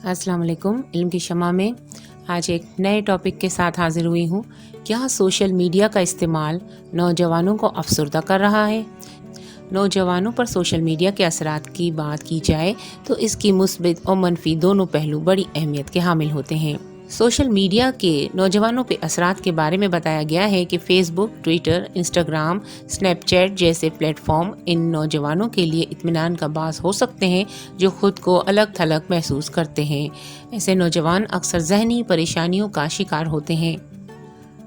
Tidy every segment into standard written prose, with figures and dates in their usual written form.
अस्सलाम वालेकुम। इल्म की शम्मा में आज एक नए टॉपिक के साथ हाजिर हुई हूँ। क्या सोशल मीडिया का इस्तेमाल नौजवानों को अफसरदा कर रहा है? नौजवानों पर सोशल मीडिया के असरात की बात की जाए तो इसकी मुस्बित और मनफी दोनों पहलू बड़ी अहमियत के हामिल होते हैं। सोशल मीडिया के नौजवानों पे असरात के बारे में बताया गया है कि फेसबुक, ट्विटर, इंस्टाग्राम, स्नैपचैट जैसे प्लेटफॉर्म इन नौजवानों के लिए इत्मीनान का बास हो सकते हैं जो खुद को अलग थलग महसूस करते हैं। ऐसे नौजवान अक्सर ज़हनी परेशानियों का शिकार होते हैं।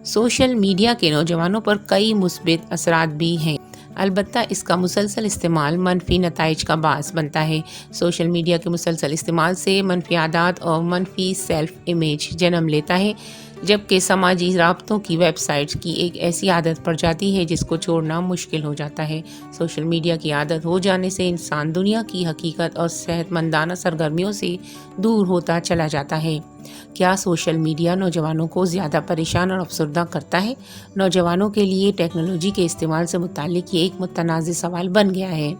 सोशल मीडिया के नौजवानों पर कई मुस्बित असरात भी हैं, अलबत्ता इसका मुसलसल इस्तेमाल मनफी नताइज का बास बनता है। सोशल मीडिया के मुसलसल इस्तेमाल से मनफी आदात और मनफी सेल्फ इमेज जन्म लेता है, जबकि समाजी राब्तों की वेबसाइट्स की एक ऐसी आदत पड़ जाती है जिसको छोड़ना मुश्किल हो जाता है। सोशल मीडिया की आदत हो जाने से इंसान दुनिया की हकीकत और सेहतमंदाना सरगर्मियों से दूर होता चला जाता है। क्या सोशल मीडिया नौजवानों को ज़्यादा परेशान और अफसरदा करता है? नौजवानों के लिए टेक्नोलॉजी के इस्तेमाल से मुताल्लिक ये एक मुतनाज़ सवाल बन गया है,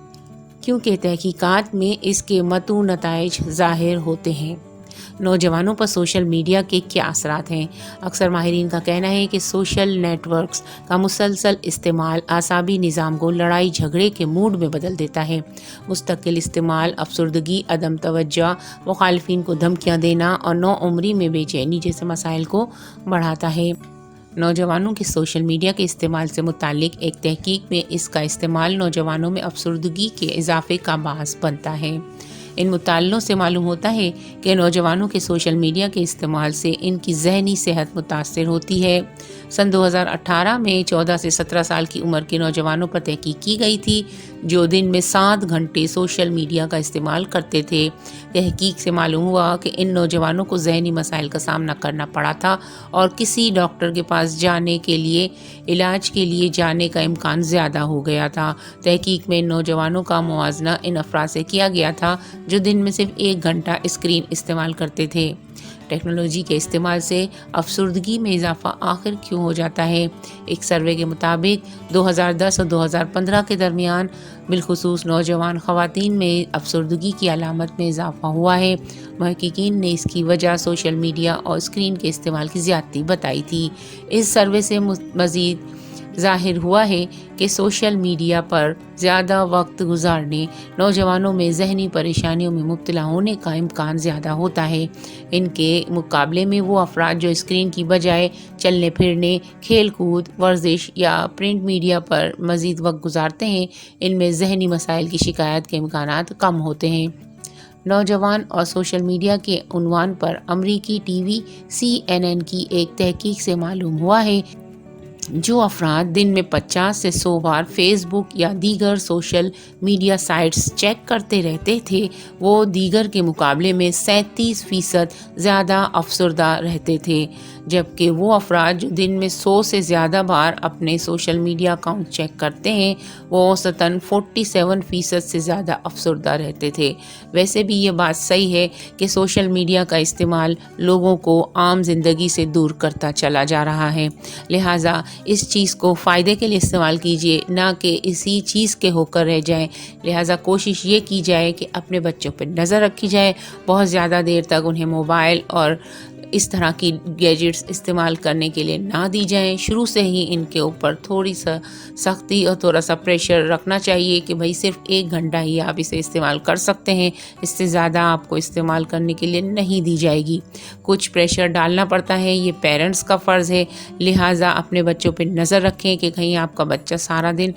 क्योंकि तहकीकात में इसके मतू नताइज ज़ाहिर होते हैं। नौजवानों पर सोशल मीडिया के क्या असरात हैं? अक्सर माहिरीन का कहना है कि सोशल नेटवर्क्स का मुसलसल इस्तेमाल आसाबी निज़ाम को लड़ाई झगड़े के मूड में बदल देता है। मुस्तकिल इस्तेमाल अफसरदगी, अदम तवज्जो, मुखालिफिन को धमकियाँ देना और नौउम्री में बेचैनी जैसे मसाइल को बढ़ाता है। नौजवानों के सोशल मीडिया के इस्तेमाल से मुताल्लिक एक तहकीक में इसका इस्तेमाल नौजवानों में अफसरदगी के इजाफे का बास बनता है। इन मुतालों से मालूम होता है कि नौजवानों के सोशल मीडिया के इस्तेमाल से इनकी ज़हनी सेहत मुतासर होती है। सन 2018 में 14 से 17 साल की उम्र के नौजवानों पर तहकीक की गई थी, जो दिन में 7 घंटे सोशल मीडिया का इस्तेमाल करते थे। तहकीक से मालूम हुआ कि इन नौजवानों को ज़हनी मसाइल का सामना करना पड़ा था और किसी डॉक्टर के पास जाने के लिए, इलाज के लिए जाने का इम्कान ज़्यादा हो गया था। तहकीक में इन नौजवानों का मुआवजा इन अफराद से किया गया था जो दिन में सिर्फ 1 घंटा स्क्रीन इस्तेमाल करते थे। टेक्नोलॉजी के इस्तेमाल से अफसरदगी में इजाफा आखिर क्यों हो जाता है? एक सर्वे के मुताबिक 2010 और 2015 के दरमियान बिलखुसूस नौजवान ख़वातीन में अफसरदगी की अलामत में इजाफा हुआ है। महक़क़ीन ने इसकी वजह सोशल मीडिया और स्क्रीन के इस्तेमाल की ज़्यादती बताई थी। इस सर्वे से मज़ीद ज़ाहिर हुआ है कि सोशल मीडिया पर ज़्यादा वक्त गुजारने नौजवानों में ज़हनी परेशानियों में मुब्तला होने का इम्कान ज़्यादा होता है। इनके मुकाबले में वो अफराद जो स्क्रीन की बजाय चलने फिरने, खेल कूद, वर्जिश या प्रिंट मीडिया पर मज़ीद वक्त गुजारते हैं, इनमें ज़हनी मसाइल की शिकायत के इम्कानात कम होते हैं। नौजवान और सोशल मीडिया के उन्वान पर अमरीकी टीवी CNN की एक तहकीक से मालूम हुआ है जो अफराद दिन में 50 से 100 बार फेसबुक या दीगर सोशल मीडिया साइट्स चेक करते रहते थे, वो दीगर के मुकाबले में 37% ज़्यादा अफसरदा रहते थे, जबकि वो अफराद जो दिन में 100 से ज़्यादा बार अपने सोशल मीडिया अकाउंट चेक करते हैं, वो औसतन 47% से ज़्यादा अफसरदा रहते थे। वैसे भी ये बात सही है कि सोशल मीडिया का इस्तेमाल लोगों को आम जिंदगी से दूर करता चला जा रहा है, लिहाजा इस चीज़ को फ़ायदे के लिए इस्तेमाल कीजिए, ना कि इसी चीज़ के होकर रह जाएं। लिहाजा कोशिश ये की जाए कि अपने बच्चों पर नज़र रखी जाए, बहुत ज़्यादा देर तक उन्हें मोबाइल और इस तरह की गैजेट्स इस्तेमाल करने के लिए ना दी जाएं। शुरू से ही इनके ऊपर थोड़ी सा सख्ती और थोड़ा सा प्रेशर रखना चाहिए कि भाई सिर्फ 1 घंटा ही आप इसे इस्तेमाल कर सकते हैं, इससे ज़्यादा आपको इस्तेमाल करने के लिए नहीं दी जाएगी। कुछ प्रेशर डालना पड़ता है, ये पेरेंट्स का फ़र्ज़ है। लिहाजा अपने बच्चों पर नज़र रखें कि कहीं आपका बच्चा सारा दिन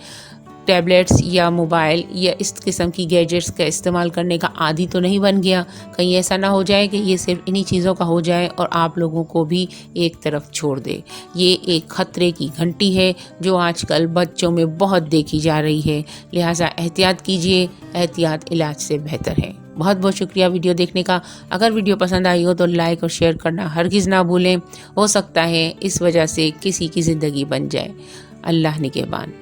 टैबलेट्स या मोबाइल या इस किस्म की गैजेट्स का इस्तेमाल करने का आदी तो नहीं बन गया। कहीं ऐसा ना हो जाए कि ये सिर्फ इन्हीं चीज़ों का हो जाए और आप लोगों को भी एक तरफ छोड़ दे। ये एक ख़तरे की घंटी है जो आजकल बच्चों में बहुत देखी जा रही है। लिहाजा एहतियात कीजिए, एहतियात इलाज से बेहतर है। बहुत बहुत शुक्रिया वीडियो देखने का। अगर वीडियो पसंद आई हो तो लाइक और शेयर करना हरगिज़ ना भूलें। हो सकता है इस वजह से किसी की ज़िंदगी बन जाए। अल्लाह निगहबान।